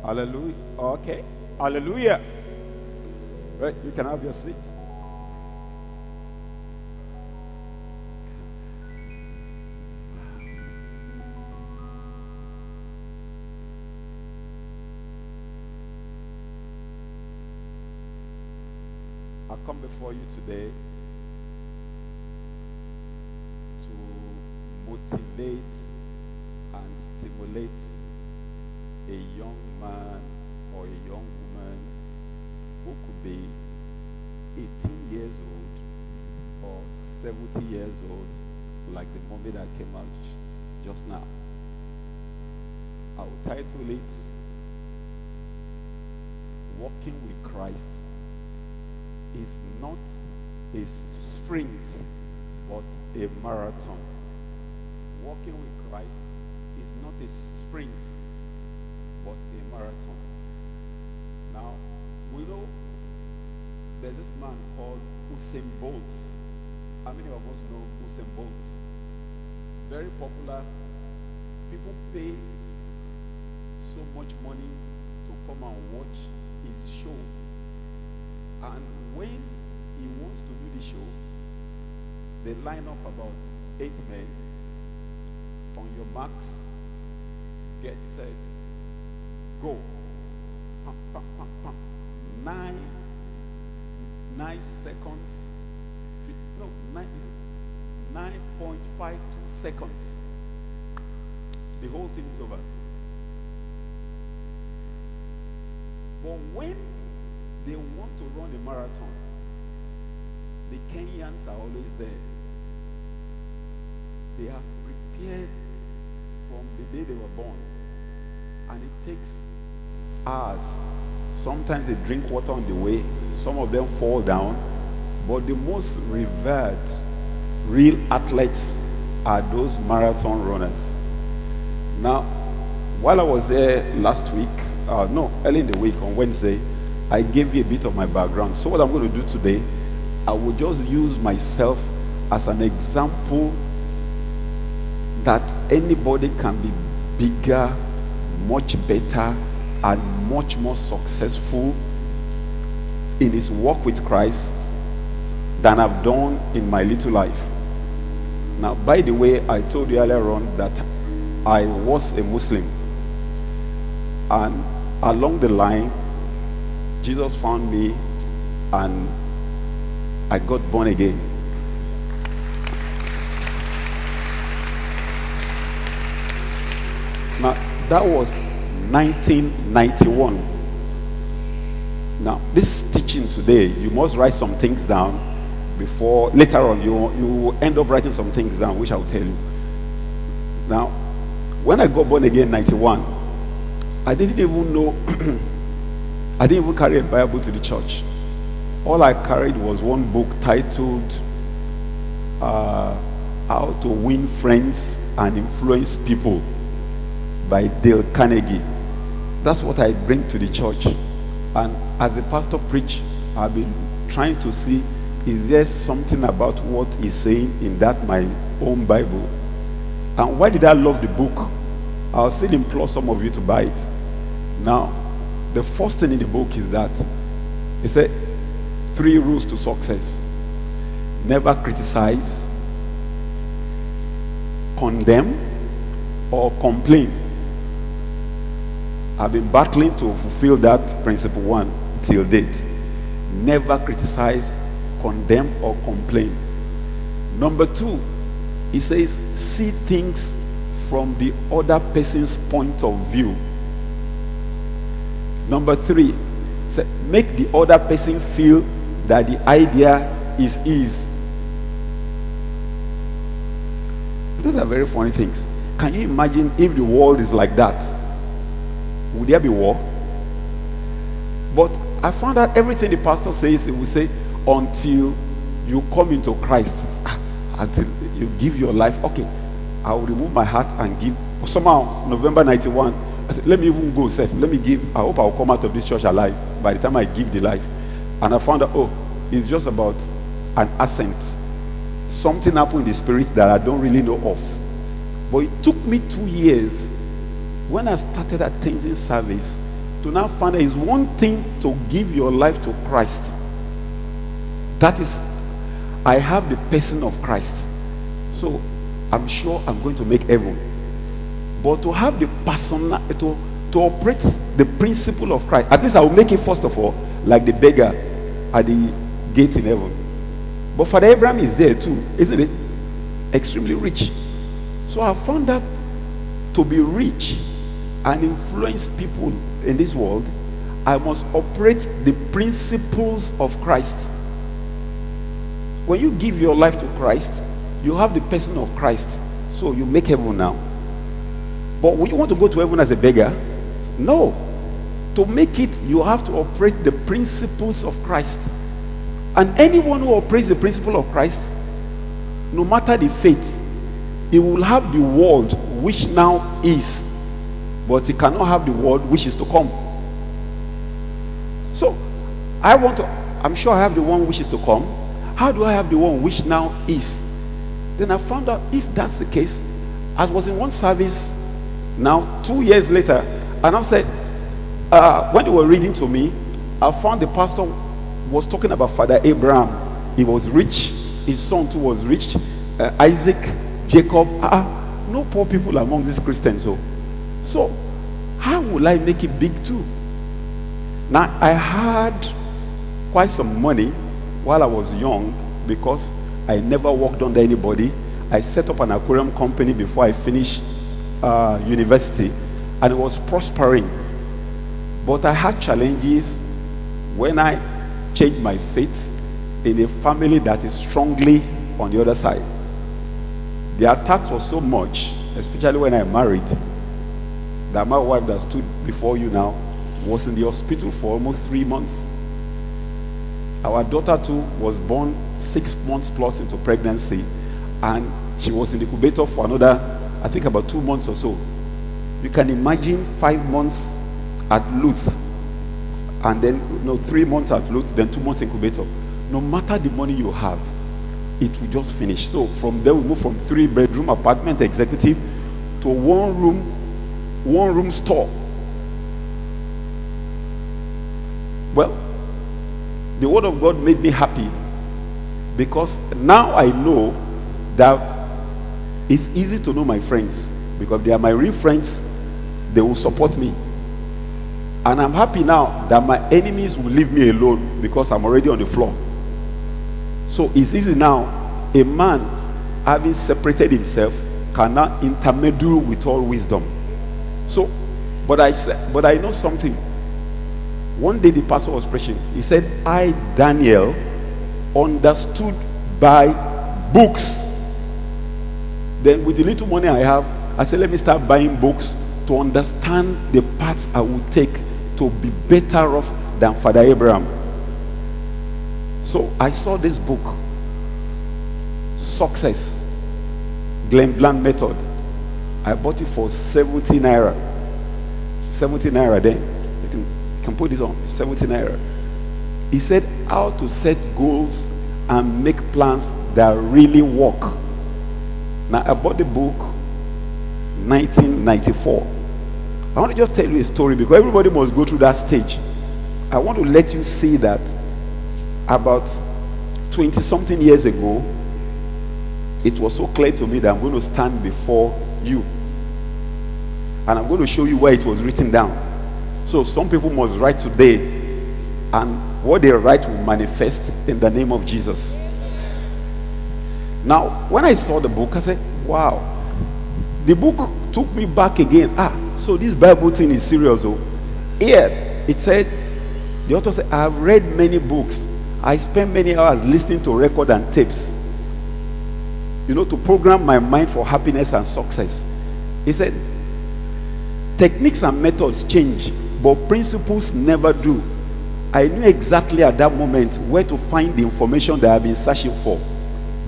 Hallelujah. Okay. Hallelujah. Right, you can have your seat. I come before you today to motivate and stimulate a young man or a young woman who could be 18 years old or 70 years old, like the mommy that came out just now. I will title it Walking with Christ is not a sprint but a marathon. Walking with Christ is not a sprint but a marathon. Now, we know there's this man called Usain Bolt. How many of us know Usain Bolt? Very popular. People pay so much money to come and watch his show. And when he wants to do the show, they line up about 8 men. On your marks, get set, go. Pam, pam, pam, pam. 9 seconds. No, 9.52 seconds. The whole thing is over. But when they want to run a marathon, the Kenyans are always there. They have prepared from the day they were born, and it takes hours. Sometimes they drink water on the way, some of them fall down, but the most revered real athletes are those marathon runners. Now, while I was there last week, early in the week on Wednesday, I gave you a bit of my background. So what I'm going to do today, I will just use myself as an example that anybody can be bigger, much better, and much more successful in his walk with Christ than I've done in my little life. Now, by the way, I told you earlier on that I was a Muslim, and along the line, Jesus found me and I got born again. Now, that was 1991. Now, this teaching today, you must write some things down before, later on, you will end up writing some things down, which I'll tell you. Now, when I got born again in 91, I didn't even know, I didn't even carry a Bible to the church. All I carried was one book titled How to Win Friends and Influence People by Dale Carnegie. That's what I bring to the church. And as the pastor preach, I've been trying to see, is there something about what he's saying in that my own Bible? And why did I love the book? I'll still implore some of you to buy it. Now, the first thing in the book is that it said 3 rules to success. Never criticize, condemn, or complain. I've been battling to fulfill that principle 1 till date. Never criticize, condemn, or complain. Number 2, it says see things from the other person's point of view. Number 3, say make the other person feel that the idea is his. Those are very funny things. Can you imagine if the world is like that? Would there be war? But I found out everything the pastor says, he will say, until you come into Christ, until you give your life. Okay, I will remove my heart and give. Somehow, November 91, I said, let me even go, Seth. Let me give. I hope I will come out of this church alive by the time I give the life. And I found out, it's just about an assent. Something happened in the spirit that I don't really know of. But it took me 2 years. When I started attending service, to now find out is one thing to give your life to Christ. That is, I have the person of Christ, so I'm sure I'm going to make heaven. But to have the person, to operate the principle of Christ, at least I will make it first of all, like the beggar at the gate in heaven. But Father Abraham is there too, isn't it? Extremely rich. So I found that to be rich and influence people in this world, I must operate the principles of Christ. When you give your life to Christ, you have the person of Christ, so you make heaven now. But when you want to go to heaven as a beggar, no. To make it, you have to operate the principles of Christ. And anyone who operates the principle of Christ, no matter the fate, he will have the world which now is, but he cannot have the world which is to come. So I'm sure I have the one which is to come. How do I have the one which now is? Then I found out, if that's the case, I was in one service now 2 years later, and I said, when they were reading to me, I found the pastor was talking about Father Abraham. He was rich, his son too was rich, Isaac, Jacob. No poor people among these Christians. So how will I make it big too? Now, I had quite some money while I was young, because I never worked under anybody. I set up an aquarium company before I finished university, and it was prospering. But I had challenges when I changed my faith in a family that is strongly on the other side. The attacks were so much, especially when I married, that my wife that stood before you now was in the hospital for almost 3 months. Our daughter too was born 6 months plus into pregnancy, and she was in the incubator for another, I think, about 2 months or so. You can imagine 5 months at Luth, and then 3 months at Luth, then 2 months incubator. No matter the money you have, it will just finish. So from there we move from 3-bedroom apartment executive to one room store. Well, the word of God made me happy, because now I know that it's easy to know my friends, because they are my real friends. They will support me, and I'm happy now that my enemies will leave me alone, because I'm already on the floor. So it's easy now. A man having separated himself cannot intermeddle with all wisdom. So but I know something. One day the pastor was preaching. He said, I, Daniel, understood by books. Then with the little money I have, I said, let me start buying books to understand the paths I would take to be better off than Father Abraham. So I saw this book, Success, Glenn Blanc Method. I bought it for 70 naira. 70 naira then. You can put this on, 70 naira. He said how to set goals and make plans that really work. Now I bought the book 1994. I want to just tell you a story, because everybody must go through that stage. I want to let you see that about 20-something years ago, it was so clear to me that I'm going to stand before you, and I'm going to show you where it was written down. So some people must write today, and what they write will manifest in the name of Jesus. Now, when I saw the book, I said, wow. The book took me back again. So this Bible thing is serious. Here, it said, the author said, I have read many books. I spent many hours listening to record and tapes, to program my mind for happiness and success. He said, techniques and methods change, but principles never do. I knew exactly at that moment where to find the information that I've been searching for.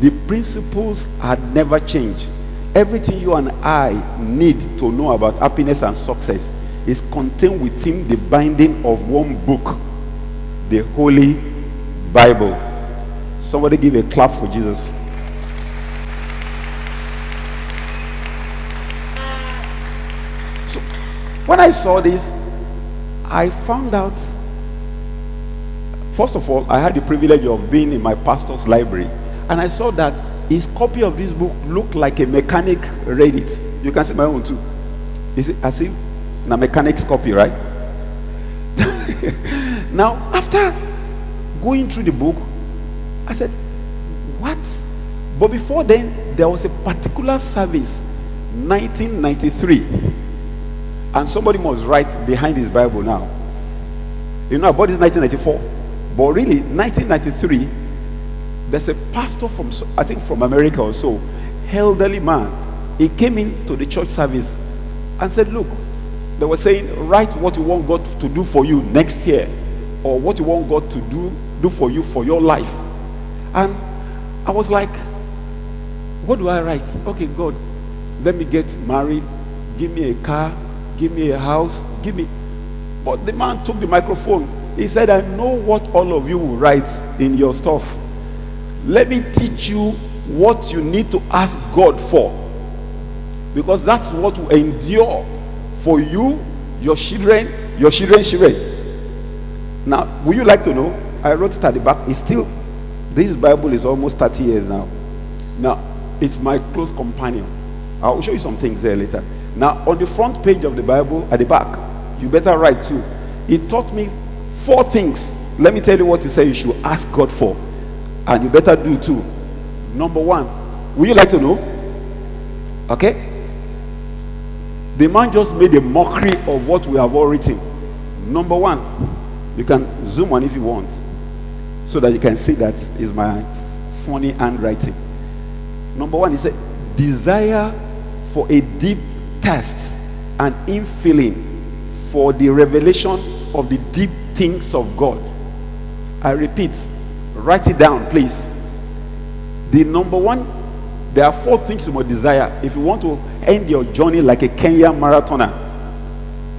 The principles had never changed. Everything you and I need to know about happiness and success is contained within the binding of one book, the Holy Bible. Somebody give a clap for Jesus. So when I saw this, I found out, first of all, I had the privilege of being in my pastor's library, and I saw that his copy of this book looked like a mechanic read it. You can see my own too. Is it as if a mechanic's copy, right? Now, after going through the book, I said, what? But before then, there was a particular service, 1993. And somebody must write behind his Bible now. You know, I bought this 1994. But really, 1993, there's a pastor from, I think from America or so, elderly man. He came into the church service and said, look, they were saying, write what you want God to do for you next year, or what you want God to do for you for your life. And I was like, what do I write? Okay, God, let me get married, give me a car, give me a house, give me. But the man took the microphone. He said, I know what all of you will write in your stuff. Let me teach you what you need to ask God for, because that's what will endure for you, your children's children. Now, would you like to know? I wrote it at the back. It's still, this Bible is almost 30 years now. Now, it's my close companion. I'll show you some things there later. Now, on the front page of the Bible, at the back, you better write too. It taught me 4 things. Let me tell you what he said you should ask God for. And you better do too. Number 1, would you like to know? Okay? The man just made a mockery of what we have all written. Number 1, you can zoom on if you want, so that you can see that is my funny handwriting. Number 1, he said, desire for a deep thirst and infilling for the revelation of the deep things of God. I repeat, write it down, please. The number 1, there are 4 things you must desire if you want to end your journey like a Kenya marathoner,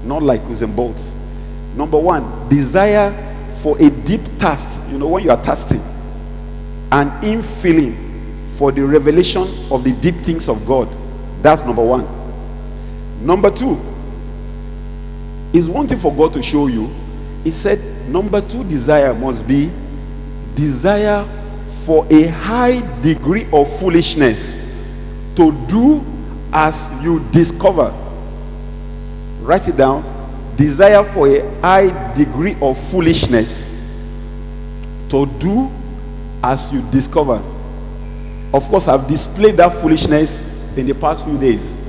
not like Usain Bolt. Number 1, desire for a deep thirst. You know, when you are thirsty, and infilling for the revelation of the deep things of God. That's number 1. Number 2 is wanting for God to show you. He said number 2 desire must be desire for a high degree of foolishness, to do as you discover. Write it down. Desire for a high degree of foolishness, to do as you discover. Of course, I've displayed that foolishness in the past few days.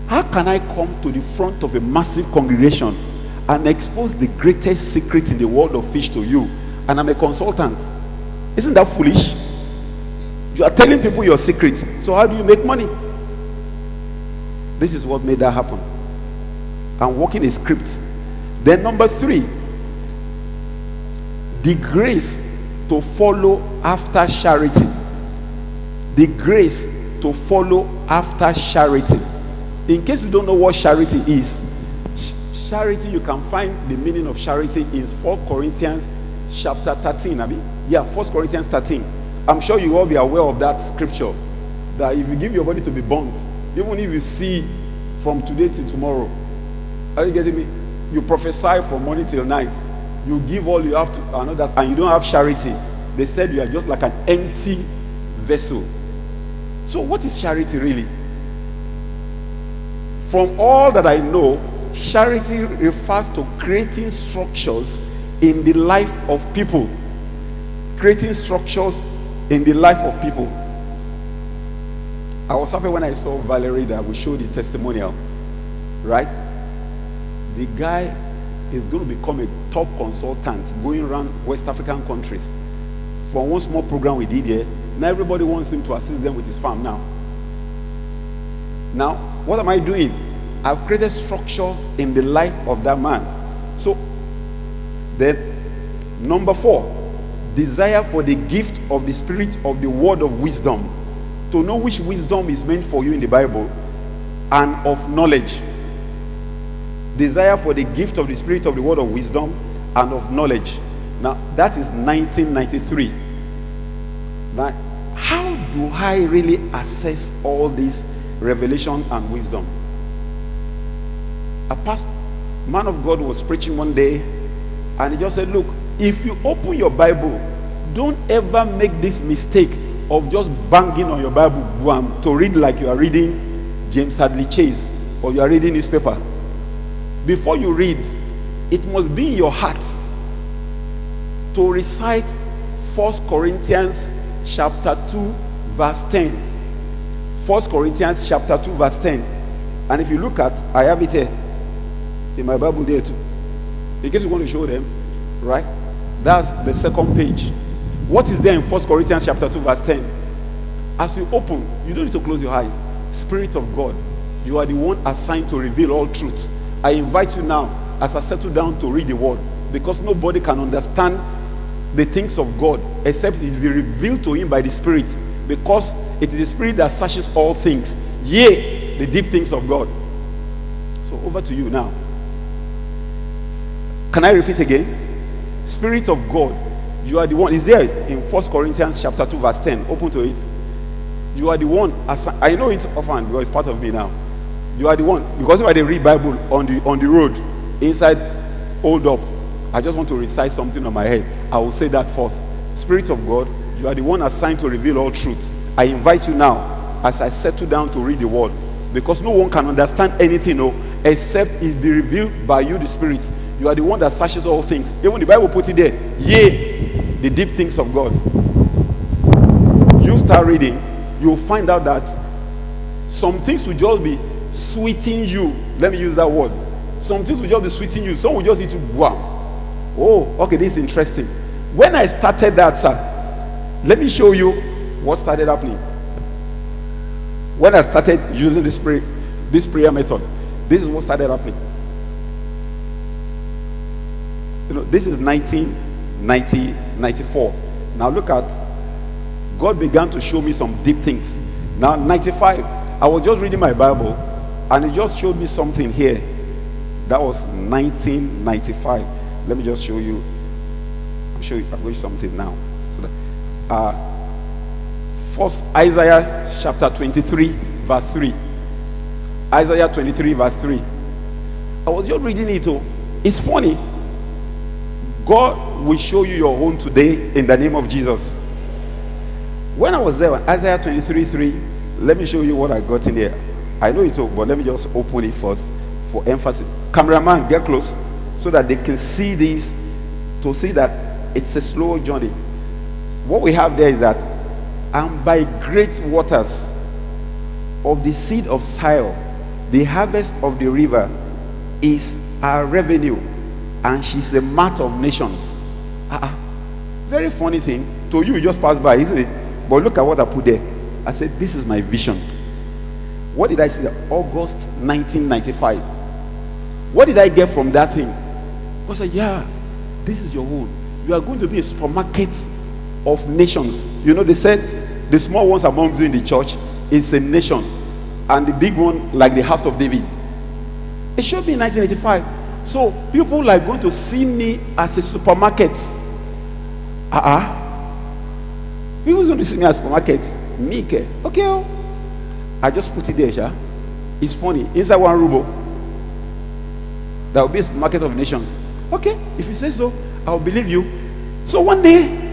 How can I come to the front of a massive congregation and expose the greatest secret in the world of fish to you, and I'm a consultant? Isn't that foolish? You are telling people your secret. So how do you make money? This is what made that happen. I'm working a script. Then number 3, the grace to follow after charity. The grace to follow after charity. In case you don't know what charity is, charity, you can find the meaning of charity in 4 Corinthians chapter 13. 1 Corinthians 13. I'm sure you all be aware of that scripture, that if you give your body to be burnt, even if you see from today till tomorrow, are you getting me? You prophesy from morning till night, you give all you have to another, and you don't have charity. They said you are just like an empty vessel. So what is charity really? From all that I know, charity refers to creating structures in the life of people. Creating structures in the life of people. I was happy when I saw Valerie that we showed the testimonial, right? The guy is going to become a top consultant going around West African countries. For one small program we did here, now everybody wants him to assist them with his farm now. Now, what am I doing? I've created structures in the life of that man. So, then, number 4, desire for the gift of the spirit of the word of wisdom, to know which wisdom is meant for you in the Bible, and of knowledge. Desire for the gift of the spirit of the word of wisdom and of knowledge. Now that is 1993. Now, how do I really assess all this revelation and wisdom? A pastor, Man of God was preaching one day, and he just said, look, if you open your Bible, don't ever make this mistake of just banging on your Bible to read like you are reading James Hadley Chase or you are reading newspaper. Before you read, it must be in your heart to recite 1 Corinthians chapter 2 verse 10. 1 Corinthians chapter 2 verse 10. And if you look at, I have it here in my Bible there too, in case you want to show them, right? That's the second page. What is there in 1 Corinthians chapter 2 verse 10? As you open, you don't need to close your eyes. Spirit of God, you are the one assigned to reveal all truth. I invite you now, as I settle down, to read the word, because nobody can understand the things of God except it be revealed to him by the Spirit, because it is the Spirit that searches all things, yea, the deep things of God. So over to you now. Can I repeat again? Spirit of God, you are the one. Is there in 1 Corinthians chapter 2 verse 10? Open to it. You are the one. I know it often because it's part of me now. You are the one, because if I read Bible on the road, inside, hold up, I just want to recite something on my head, I will say that first. Spirit of God, you are the one assigned to reveal all truth. I invite you now, as I settle down, to read the word, because no one can understand anything, except it be revealed by you, the Spirit. You are the one that searches all things. Even the Bible puts it there, yea, the deep things of God. You start reading, you'll find out that some things will just be sweeting you. Let me use that word. Some things will just be sweeting you. Some will just need to wow. Oh, okay, this is interesting. When I started that, sir, let me show you what started happening. When I started using this prayer method, this is what started happening. This is 1994. Now look at, God began to show me some deep things. Now 95, I was just reading my Bible, and it just showed me something here. That was 1995. Let me just show you. I'm going to show you something now. So that, first, Isaiah chapter 23 verse 3. Isaiah 23 verse 3. I was just reading it. It's funny. God will show you your own today in the name of Jesus. When I was there, Isaiah 23:3, let me show you what I got in there. I know it all, but let me just open it first for emphasis. Cameraman, get close so that they can see this, to see that it's a slow journey. What we have there is that, and by great waters of the seed of Sion, the harvest of the river is our revenue, and she's a mart of nations. Very funny thing. To you, just pass by, isn't it? But look at what I put there. I said, this is my vision. What did I say? August 1995. What did I get from that thing? I said, yeah, this is your own. You are going to be a supermarket of nations. They said the small ones amongst you in the church is a nation, and the big one, like the house of David. It should be in 1985. So people are going to see me as a supermarket. People don't see me as a supermarket. Okay. I just put it there, sha. It's funny. Inside one ruble, there will be a supermarket of nations. Okay, if you say so, I'll believe you. So one day,